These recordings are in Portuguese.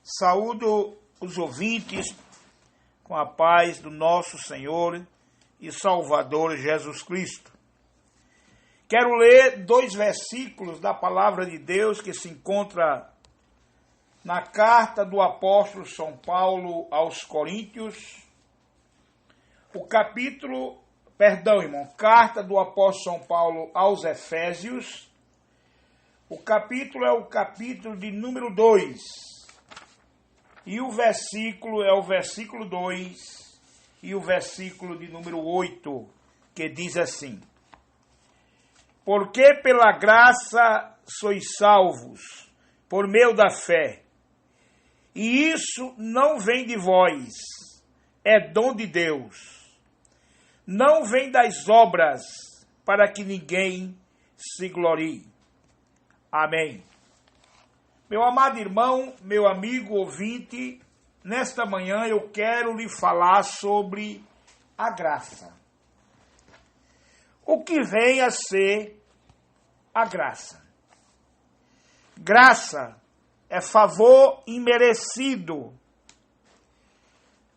Saúdo os ouvintes com a paz do nosso Senhor e Salvador Jesus Cristo. Quero ler 2 versículos da Palavra de Deus que se encontra na carta do apóstolo São Paulo aos Coríntios, carta do apóstolo São Paulo aos Efésios, o capítulo é o capítulo de número 2, e o versículo é o versículo 2 e o versículo de número 8, que diz assim: Porque pela graça sois salvos, por meio da fé, e isso não vem de vós, é dom de Deus, não vem das obras, para que ninguém se glorie. Amém. Meu amado irmão, meu amigo ouvinte, nesta manhã eu quero lhe falar sobre a graça. O que vem a ser a graça? Graça é favor imerecido.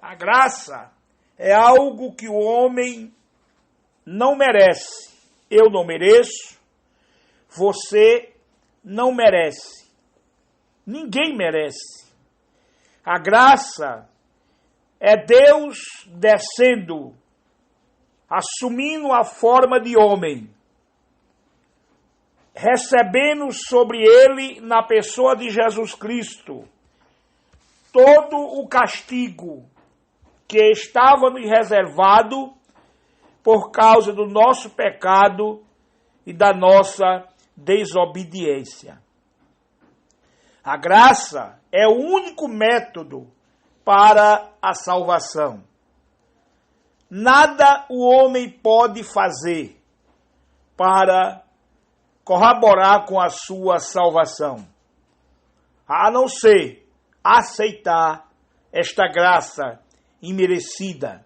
A graça é algo que o homem não merece. Eu não mereço, você não merece. Ninguém merece. A graça é Deus descendo, assumindo a forma de homem, recebendo sobre ele, na pessoa de Jesus Cristo, todo o castigo que estava nos reservado por causa do nosso pecado e da nossa desobediência. A graça é o único método para a salvação. Nada o homem pode fazer para corroborar com a sua salvação, a não ser aceitar esta graça imerecida.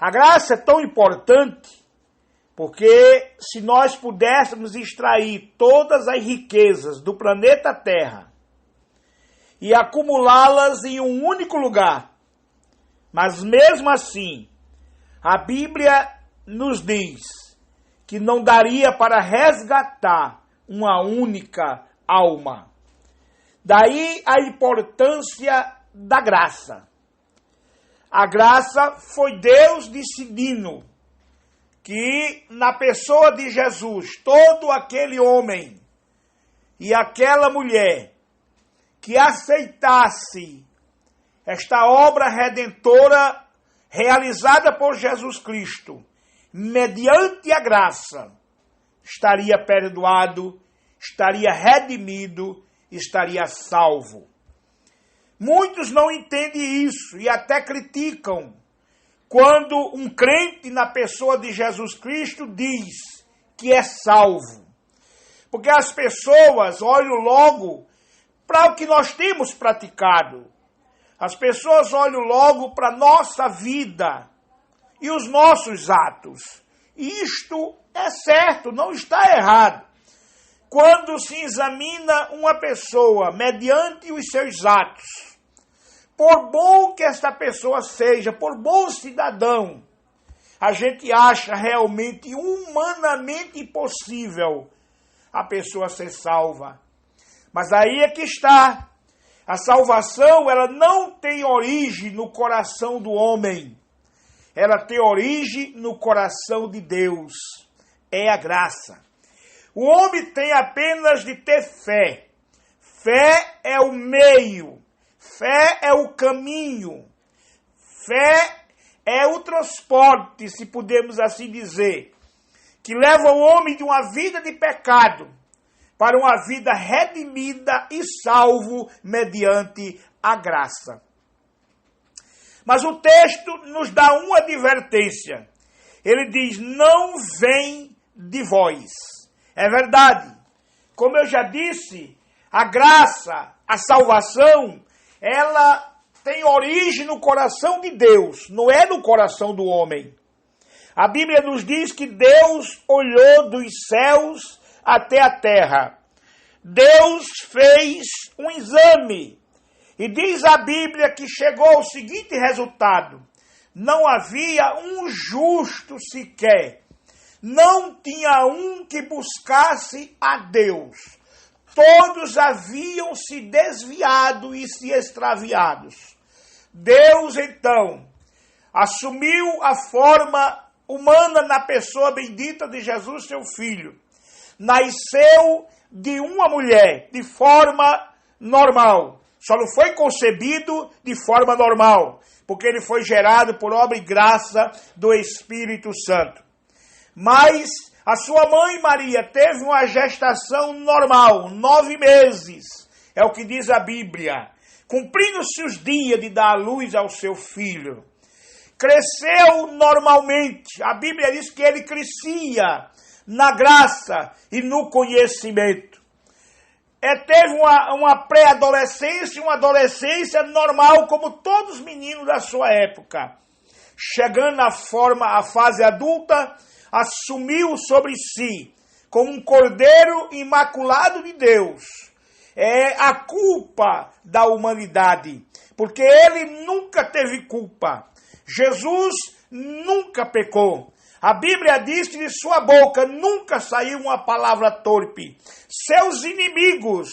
A graça é tão importante porque se nós pudéssemos extrair todas as riquezas do planeta Terra e acumulá-las em um único lugar, mas mesmo assim, a Bíblia nos diz que não daria para resgatar uma única alma. Daí a importância da graça. A graça foi Deus decidindo que na pessoa de Jesus, todo aquele homem e aquela mulher que aceitasse esta obra redentora realizada por Jesus Cristo, mediante a graça, estaria perdoado, estaria redimido, estaria salvo. Muitos não entendem isso e até criticam quando um crente na pessoa de Jesus Cristo diz que é salvo. Porque as pessoas olham logo para o que nós temos praticado. As pessoas olham logo para a nossa vida e os nossos atos. E isto é certo, não está errado. Quando se examina uma pessoa mediante os seus atos, por bom que esta pessoa seja, por bom cidadão, a gente acha realmente humanamente impossível a pessoa ser salva. Mas aí é que está. A salvação, ela não tem origem no coração do homem. Ela tem origem no coração de Deus. É a graça. O homem tem apenas de ter fé. Fé é o meio. Fé é o caminho, fé é o transporte, se podemos assim dizer, que leva o homem de uma vida de pecado para uma vida redimida e salvo mediante a graça. Mas o texto nos dá uma advertência. Ele diz, não vem de vós. É verdade. Como eu já disse, a graça, a salvação, ela tem origem no coração de Deus, não é no coração do homem. A Bíblia nos diz que Deus olhou dos céus até a terra. Deus fez um exame E diz a Bíblia que chegou ao seguinte resultado: não havia um justo sequer, não tinha um que buscasse a Deus. Todos haviam se desviado e se extraviados. Deus, então, assumiu a forma humana na pessoa bendita de Jesus, seu Filho. Nasceu de uma mulher, de forma normal. Só não foi concebido de forma normal, porque ele foi gerado por obra e graça do Espírito Santo. Mas a sua mãe Maria teve uma gestação normal, 9 meses, é o que diz a Bíblia, cumprindo-se os dias de dar à luz ao seu filho. Cresceu normalmente, a Bíblia diz que ele crescia na graça e no conhecimento. Teve uma pré-adolescência, uma adolescência normal, como todos os meninos da sua época. Chegando à fase adulta, assumiu sobre si, como um cordeiro imaculado de Deus, a culpa da humanidade, porque ele nunca teve culpa. Jesus nunca pecou. A Bíblia diz que de sua boca nunca saiu uma palavra torpe. Seus inimigos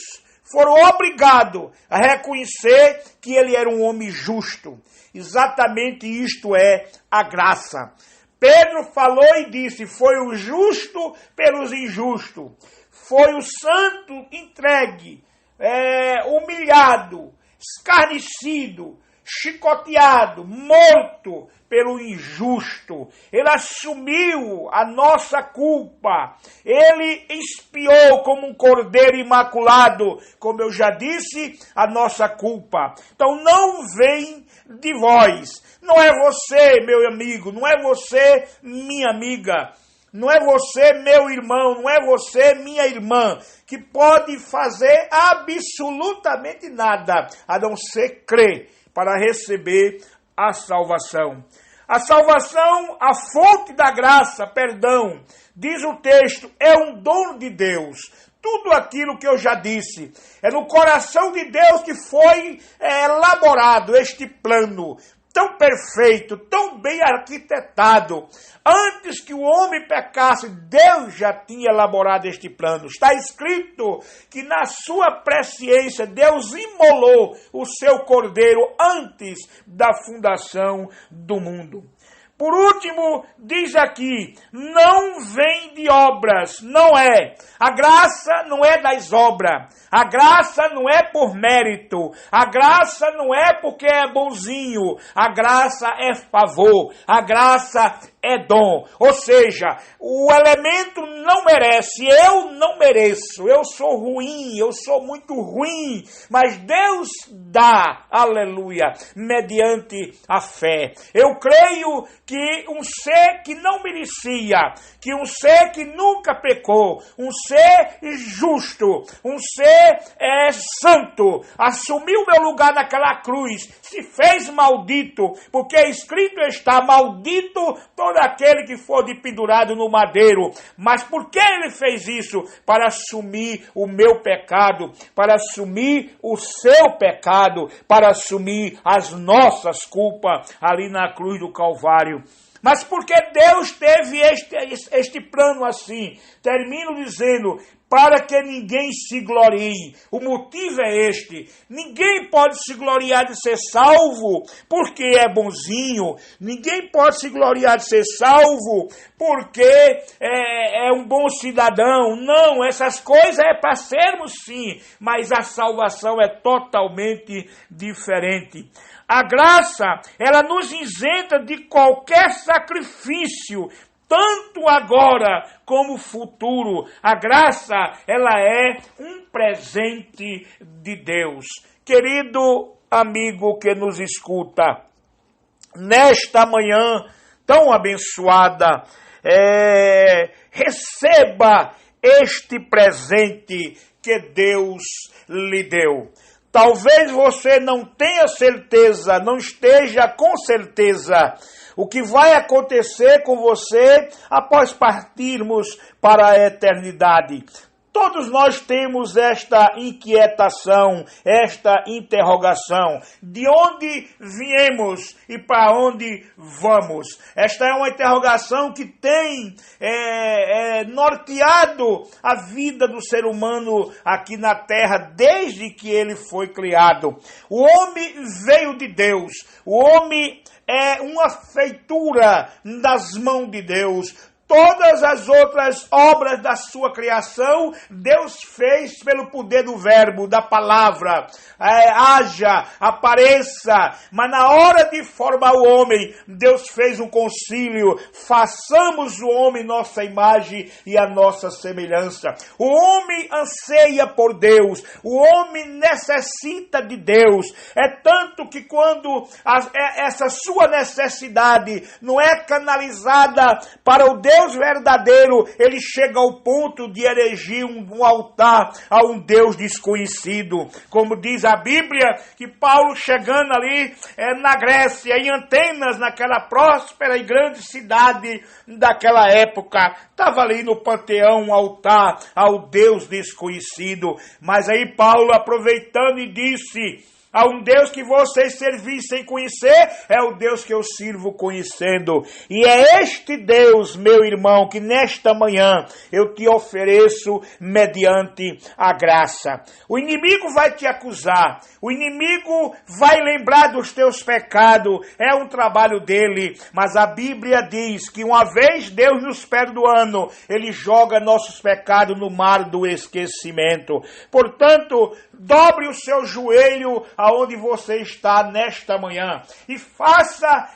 foram obrigados a reconhecer que ele era um homem justo. Exatamente isto é a graça. Pedro falou e disse: foi o justo pelos injustos. Foi o santo entregue, humilhado, escarnecido, chicoteado, morto pelo injusto. Ele assumiu a nossa culpa. Ele expiou como um cordeiro imaculado, como eu já disse, a nossa culpa. Então não vem de vós. Não é você, meu amigo, não é você, minha amiga, não é você, meu irmão, não é você, minha irmã, que pode fazer absolutamente nada, a não ser crer para receber a salvação. A salvação, a fonte da graça, perdão, diz o texto, é um dom de Deus. Tudo aquilo que eu já disse, é no coração de Deus que foi elaborado este plano tão perfeito, tão bem arquitetado. Antes que o homem pecasse, Deus já tinha elaborado este plano. Está escrito que na sua presciência, Deus imolou o seu cordeiro antes da fundação do mundo. Por último, diz aqui, não vem de obras, não é. A graça não é das obras. A graça não é por mérito. A graça não é porque é bonzinho. A graça é favor. A graça é dom. Ou seja, o elemento não merece. Eu não mereço. Eu sou ruim. Eu sou muito ruim. Mas Deus dá, aleluia, mediante a fé. Eu creio que um ser que não merecia, que um ser que nunca pecou, um ser justo, um ser santo, assumiu meu lugar naquela cruz, se fez maldito, porque escrito está, maldito todo aquele que for pendurado no madeiro. Mas por que ele fez isso? Para assumir o meu pecado, para assumir o seu pecado, para assumir as nossas culpas ali na cruz do Calvário. Mas porque Deus teve este plano assim? Termino dizendo, para que ninguém se glorie. O motivo é este. Ninguém pode se gloriar de ser salvo porque é bonzinho. Ninguém pode se gloriar de ser salvo porque é um bom cidadão. Não, essas coisas é para sermos sim, mas a salvação é totalmente diferente. A graça, ela nos isenta de qualquer sacrifício, tanto agora como futuro. A graça, ela é um presente de Deus. Querido amigo que nos escuta, nesta manhã tão abençoada, receba este presente que Deus lhe deu. Talvez você não tenha certeza, não esteja com certeza o que vai acontecer com você após partirmos para a eternidade. Todos nós temos esta inquietação, esta interrogação. De onde viemos e para onde vamos? Esta é uma interrogação que tem norteado a vida do ser humano aqui na Terra desde que ele foi criado. O homem veio de Deus. O homem é uma feitura das mãos de Deus. Todas as outras obras da sua criação, Deus fez pelo poder do verbo, da palavra. Haja, apareça. Mas na hora de formar o homem, Deus fez um concílio. Façamos o homem nossa imagem e a nossa semelhança. O homem anseia por Deus. O homem necessita de Deus. É tanto que quando essa sua necessidade não é canalizada para o Deus verdadeiro, ele chega ao ponto de erigir um altar a um Deus desconhecido. Como diz a Bíblia, que Paulo chegando ali na Grécia, em Atenas, naquela próspera e grande cidade daquela época, estava ali no panteão um altar ao Deus desconhecido. Mas aí Paulo, aproveitando, e disse: há um Deus que vocês servim sem conhecer, é o Deus que eu sirvo conhecendo. E é este Deus, meu irmão, que nesta manhã eu te ofereço mediante a graça. O inimigo vai te acusar, o inimigo vai lembrar dos teus pecados, é um trabalho dele. Mas a Bíblia diz que uma vez Deus nos perdoando, ele joga nossos pecados no mar do esquecimento. Portanto, dobre o seu joelho aonde você está nesta manhã e faça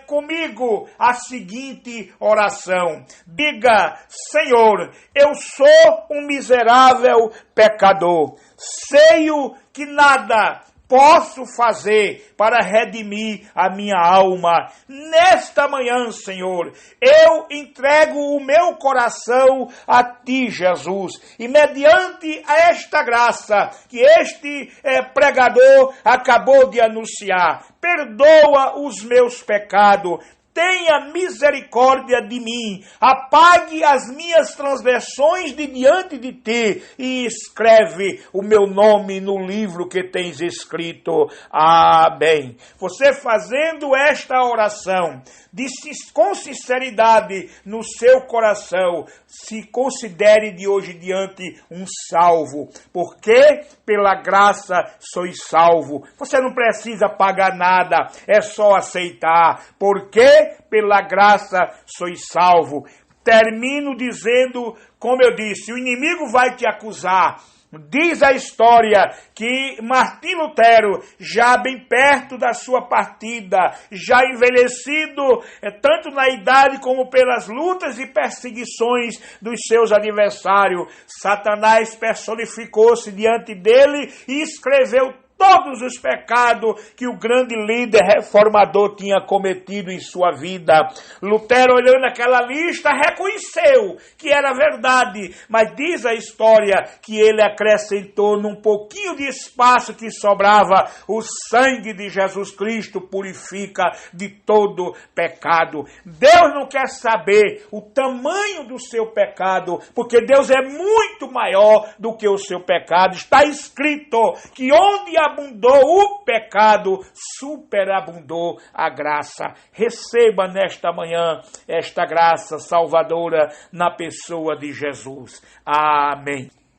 comigo a seguinte oração. Diga: Senhor, eu sou um miserável pecador. Sei que nada posso fazer para redimir a minha alma. Nesta manhã, Senhor, eu entrego o meu coração a Ti, Jesus. E mediante esta graça que este pregador acabou de anunciar, perdoa os meus pecados. Tenha misericórdia de mim, apague as minhas transgressões de diante de ti e escreve o meu nome no livro que tens escrito. Amém. Você fazendo esta oração com sinceridade no seu coração, se considere de hoje em diante um salvo, porque pela graça sois salvo. Você não precisa pagar nada, é só aceitar, porque pela graça sois salvo. Termino dizendo, como eu disse, o inimigo vai te acusar. Diz a história que Martim Lutero, já bem perto da sua partida, já envelhecido, tanto na idade como pelas lutas e perseguições dos seus adversários, Satanás personificou-se diante dele e escreveu todos os pecados que o grande líder reformador tinha cometido em sua vida. Lutero, olhando aquela lista, reconheceu que era verdade, mas diz a história que ele acrescentou num pouquinho de espaço que sobrava: o sangue de Jesus Cristo purifica de todo pecado. Deus não quer saber o tamanho do seu pecado, porque Deus é muito maior do que o seu pecado. Está escrito que onde abundou o pecado, superabundou a graça. Receba nesta manhã esta graça salvadora na pessoa de Jesus. Amém.